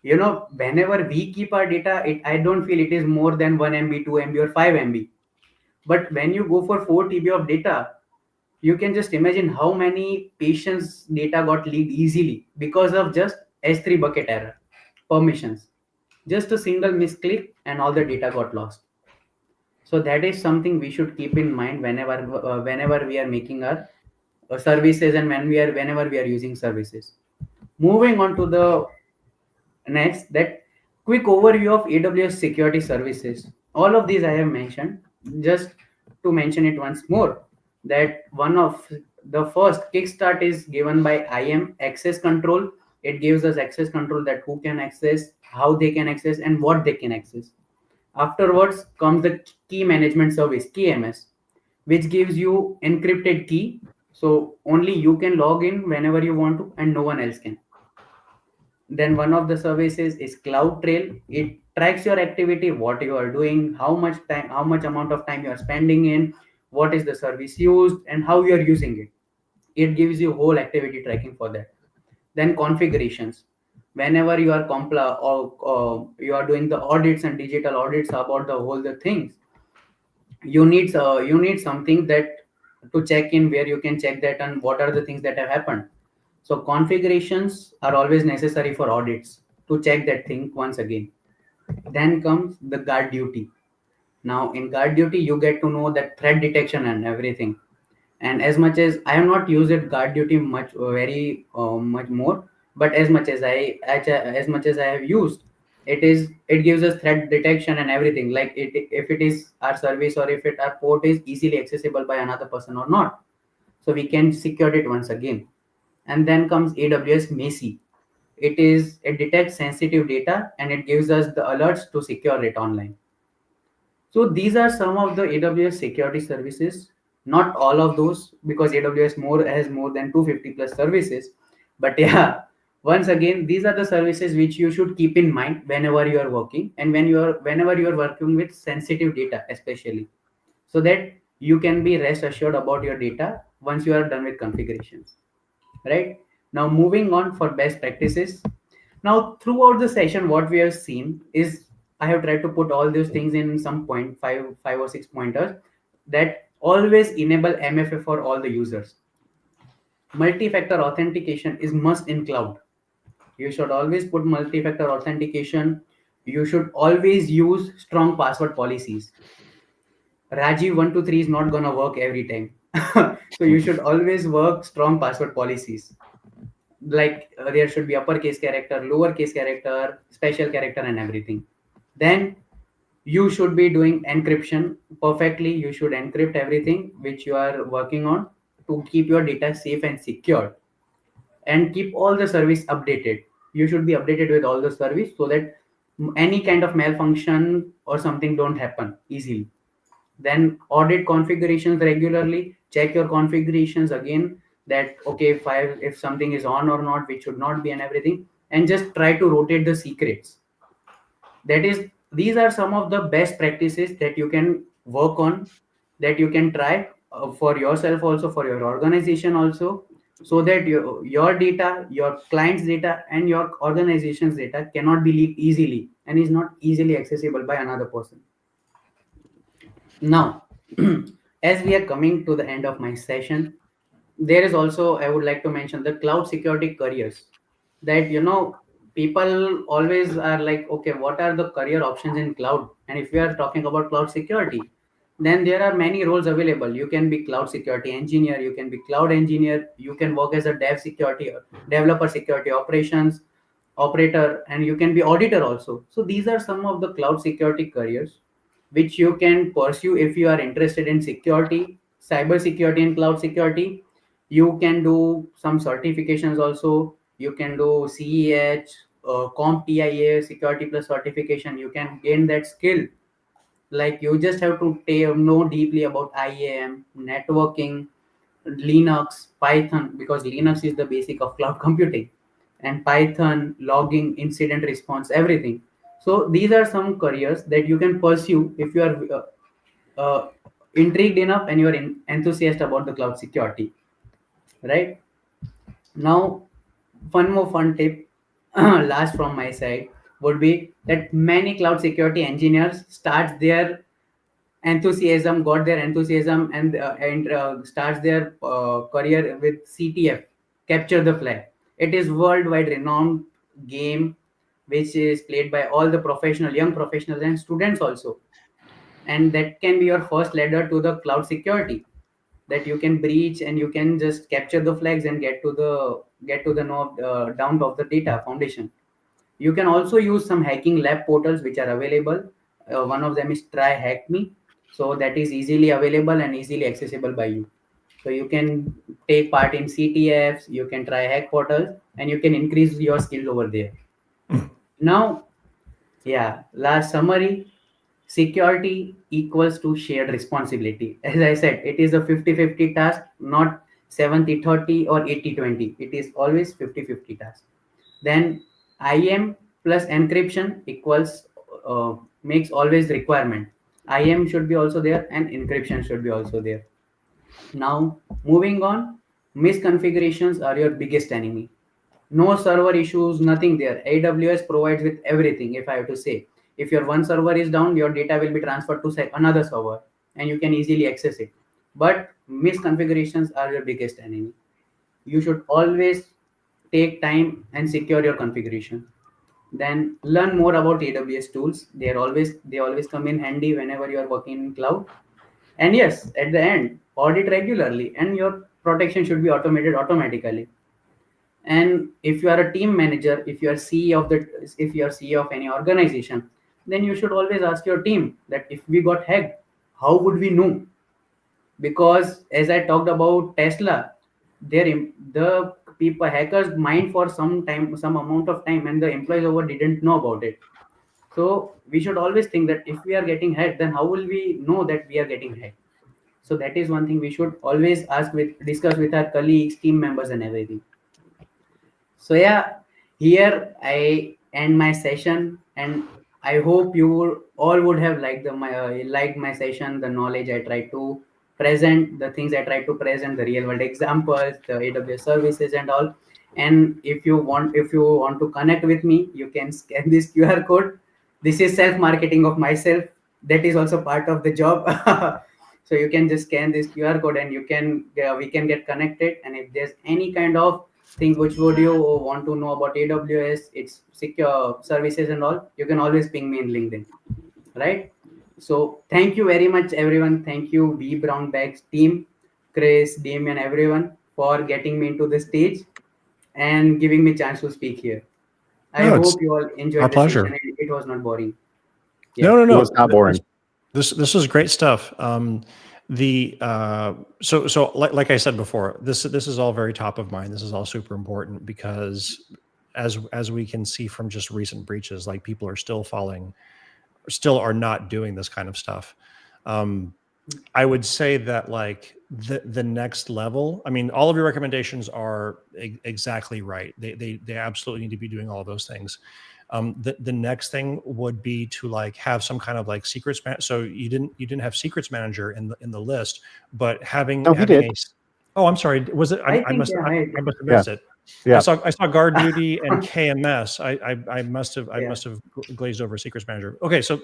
Whenever we keep our data, I don't feel it is more than 1 MB, 2 MB, or 5 MB. But when you go for 4 TB of data, you can just imagine how many patients data got leaked easily because of just S3 bucket error permissions. Just a single misclick and all the data got lost. So that is something we should keep in mind whenever we are making our services, and whenever we are using services. Moving on to the next, that quick overview of AWS security services. All of these I have mentioned. Just to mention it once more, that one of the first kickstart is given by IAM access control. It gives us access control, that who can access, how they can access, and what they can access. Afterwards comes the key management service, KMS, which gives you encrypted key. So only you can log in whenever you want to, and no one else can. Then one of the services is Cloud Trail. It tracks your activity, what you are doing, how much amount of time you are spending in, what is the service used, and how you are using it. It gives you whole activity tracking for that. Then configurations. Whenever you are or you are doing the audits and digital audits about the whole the things, you need something that to check in, where you can check that and what are the things that have happened. So configurations are always necessary for audits to check that thing once again. Then comes the guard duty. Now in guard duty, you get to know that threat detection and everything. And as much as I have not used it guard duty much, very much more, but as much as I have used, it gives us threat detection and everything. Like if it is our service or if our port is easily accessible by another person or not, so we can secure it once again. And then comes AWS Macy. It detects sensitive data and it gives us the alerts to secure it online. So these are some of the AWS security services. Not all of those, because AWS more has more than 250 plus services. But yeah, once again, these are the services which you should keep in mind whenever you are working, and whenever you are working with sensitive data, especially, so that you can be rest assured about your data once you are done with configurations. Right? Now moving on for best practices. Now throughout the session, what we have seen is I have tried to put all those things in some point, five or six pointers, that always enable MFA for all the users. Multi-factor authentication is must in cloud. You should always put multi-factor authentication. You should always use strong password policies. Rajeev 123 is not gonna work every time. So you should always work strong password policies. Like there should be uppercase character, lowercase character, special character, and everything. Then you should be doing encryption perfectly. You should encrypt everything which you are working on to keep your data safe and secure, and keep all the service updated. You should be updated with all the service so that any kind of malfunction or something don't happen easily. Then audit configurations regularly, check your configurations again, that okay, if something is on or not, which should not be, and everything. And just try to rotate the secrets. That is, these are some of the best practices that you can work on, that you can try for yourself also, for your organization also, so that your data, your clients data, and your organization's data cannot be leaked easily and is not easily accessible by another person. Now, as we are coming to the end of my session, there is also, I would like to mention the cloud security careers. That, people always are like, okay, what are the career options in cloud? And if we are talking about cloud security, then there are many roles available. You can be cloud security engineer, you can be cloud engineer, you can work as a dev security or developer security operations operator, and you can be auditor also. So these are some of the cloud security careers which you can pursue if you are interested in security, cyber security, and cloud security. You can do some certifications also. You can do CEH, CompTIA, Security Plus certification. You can gain that skill. Like you just have to know deeply about IAM, networking, Linux, Python, because Linux is the basic of cloud computing, and Python, logging, incident response, everything. So these are some careers that you can pursue if you are intrigued enough and you are enthusiastic about the cloud security, right? Now, one more fun tip, last from my side, would be that many cloud security engineers start their got their enthusiasm and starts their career with CTF, capture the flag. It is worldwide renowned game which is played by all the young professionals and students also, and that can be your first ladder to the cloud security, that you can breach and you can just capture the flags and get to the know down of the data foundation. You can also use some hacking lab portals which are available. One of them is Try Hack Me. So that is easily available and easily accessible by you. So you can take part in CTFs, you can try hack portals, and you can increase your skills over there. Now, yeah, last summary, security equals to shared responsibility. As I said, it is a 50-50 task, not 70-30 or 80-20. It is always 50-50 task. Then IAM plus encryption equals makes always requirement. IAM should be also there and encryption should be also there. Now moving on, misconfigurations are your biggest enemy. No server issues, nothing there. AWS provides with everything. If I have to say, if your one server is down, your data will be transferred to say another server and you can easily access it. but misconfigurations are your biggest enemy. You should always take time and secure your configuration. Then learn more about AWS tools. They always come in handy whenever you are working in cloud. And yes, at the end, audit regularly, and your protection should be automated automatically. And if you are a team manager, if you are CEO of any organization, then you should always ask your team that if we got hacked, how would we know? Because as I talked about Tesla, the people hackers mined for some amount of time, and the employees over didn't know about it. So we should always think that if we are getting hacked, then how will we know that we are getting hacked? So that is one thing we should always discuss with our colleagues, team members, and everything. So yeah, here I end my session, and I hope all would have liked my session, the knowledge I tried to present, the things I tried to present, the real world examples, the AWS services and all. And if you want to connect with me, you can scan this QR code. This is self marketing of myself. That is also part of the job. So you can just scan this QR code, and we can get connected. And if there's any kind of thing which would you want to know about AWS, its secure services and all, you can always ping me in LinkedIn, right? So thank you very much, everyone. Thank you, V Brown Bags team, Chris, Damien, everyone, for getting me into the stage and giving me chance to speak here. I No, it's hope you all our enjoyed the pleasure. session and it was not boring. No, no, It no. was not boring. This is great stuff. So like I said before, this is all very top of mind. This is all super important because as we can see from just recent breaches, like people are still are not doing this kind of stuff. I would say that like the next level, I mean, all of your recommendations are exactly right. They absolutely need to be doing all of those things. The next thing would be to like have some kind of like secrets. So you didn't have secrets manager in the list, but having No, he did. Oh, I'm sorry. Was it? I I think, must yeah, I must have missed it. Yeah. I saw guard duty and KMS. I must have Yeah. glazed over secrets manager. Okay, so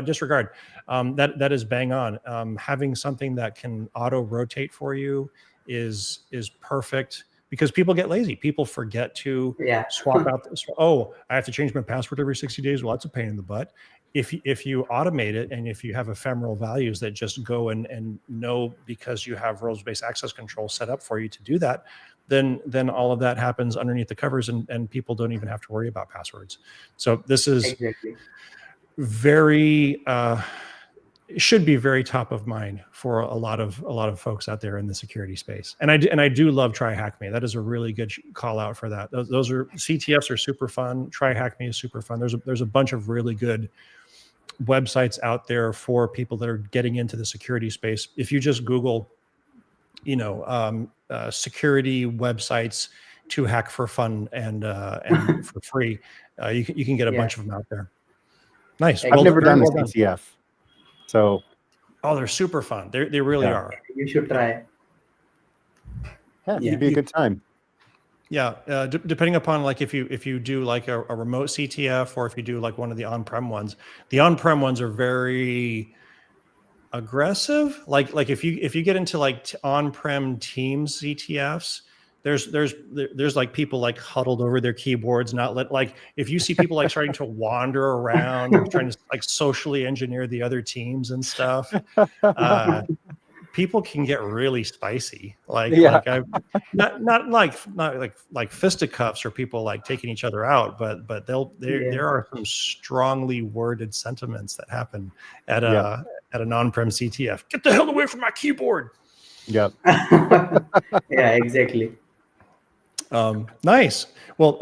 disregard. That is bang on. Having something that can auto rotate for you is perfect because people get lazy. People forget to Yeah. swap out. Oh, I have to change my password every 60 days. Well, that's a pain in the butt. If you automate it and if you have ephemeral values that just go and know because you have roles-based access control set up for you to do that, then all of that happens underneath the covers and people don't even have to worry about passwords. So this is Exactly. very should be very top of mind for a lot of folks out there in the security space. And I do love Try Hack Me. That is a really good call out for that. Those are CTFs are super fun. Try Hack Me is super fun. There's a bunch of really good websites out there for people that are getting into the security space. If you just Google, security websites to hack for fun and for free, you can get a bunch of them out there. Nice. I've never done a well done. CTF, so Oh, they're super fun. They really are. You should try. yeah, it'd be a good time. Yeah, depending upon like if you do like a remote CTF or if you do like one of the on-prem ones. The on-prem ones are very aggressive. Like if you get into like on-prem Teams CTFs, there's like people like huddled over their keyboards, like if you see people like starting to wander around and trying to like socially engineer the other teams and stuff. People can get really spicy. Like I've not like fisticuffs or people like taking each other out, but there are some strongly worded sentiments that happen at an on-prem CTF. Get the hell away from my keyboard. Yep. Yeah, exactly. Nice. Well,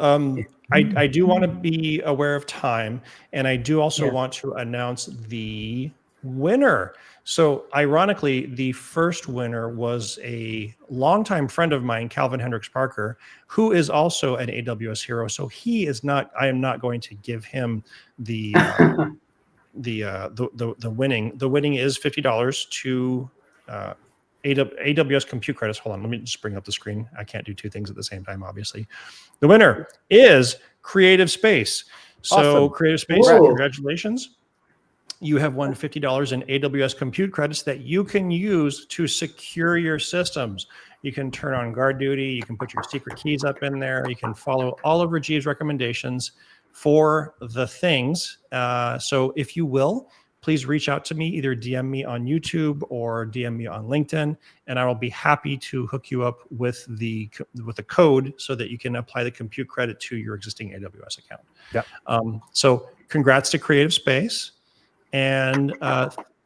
I do want to be aware of time, and I do also want to announce the winner. So ironically, the first winner was a longtime friend of mine, Calvin Hendricks Parker, who is also an AWS hero. So I am not going to give him the winning. The winning is $50 to AWS compute credits. Hold on, let me just bring up the screen. I can't do two things at the same time, obviously. The winner is Creative Space. So Awesome. Creative Space, Whoa. congratulations. you have won $50 in AWS compute credits that you can use to secure your systems. You can turn on guard duty. You can put your secret keys up in there. You can follow all of Rajeev's recommendations for the things. So if you will, please reach out to me, either DM me on YouTube or DM me on LinkedIn, and I will be happy to hook you up with the code so that you can apply the compute credit to your existing AWS account. Yep. So congrats to Creative Space, and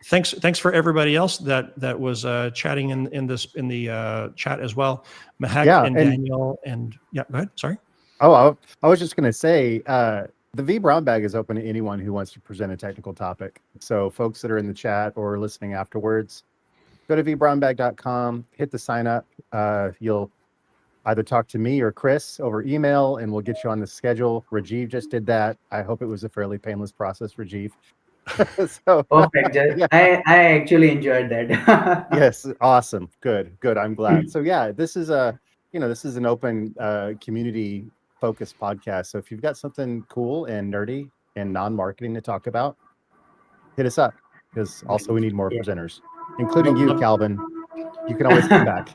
thanks for everybody else that was chatting in the chat as well. Mahek and Daniel and go ahead. Sorry. Oh, I was just going to say, the V Brown Bag is open to anyone who wants to present a technical topic. So folks that are in the chat or listening afterwards, go to vbrownbag.com, hit the sign up. You'll either talk to me or Chris over email, and we'll get you on the schedule. Rajeev just did that. I hope it was a fairly painless process, Rajeev. So, perfect. yeah. I actually enjoyed that. Yes, awesome. Good. I'm glad. So yeah, this is an open community focused podcast. So if you've got something cool and nerdy and non-marketing to talk about, hit us up, because also we need more presenters, including you, Calvin. You can always come back.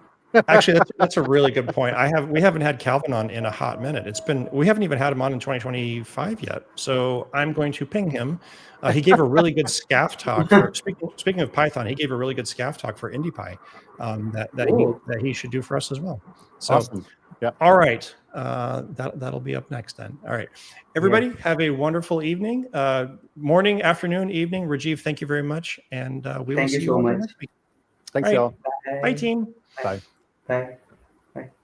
Actually, that's a really good point. We haven't had Calvin on in a hot minute. We haven't even had him on in 2025 yet. So I'm going to ping him. He gave a really good SCAF talk. Speaking of Python, he gave a really good SCAF talk for IndiePy that he should do for us as well. So, awesome. Yeah. All right. That'll be up next then. All right. Everybody have a wonderful evening, morning, afternoon, evening. Rajeev, thank you very much. And we will see you all next week. Thanks, y'all. Bye, team. Bye. Bye.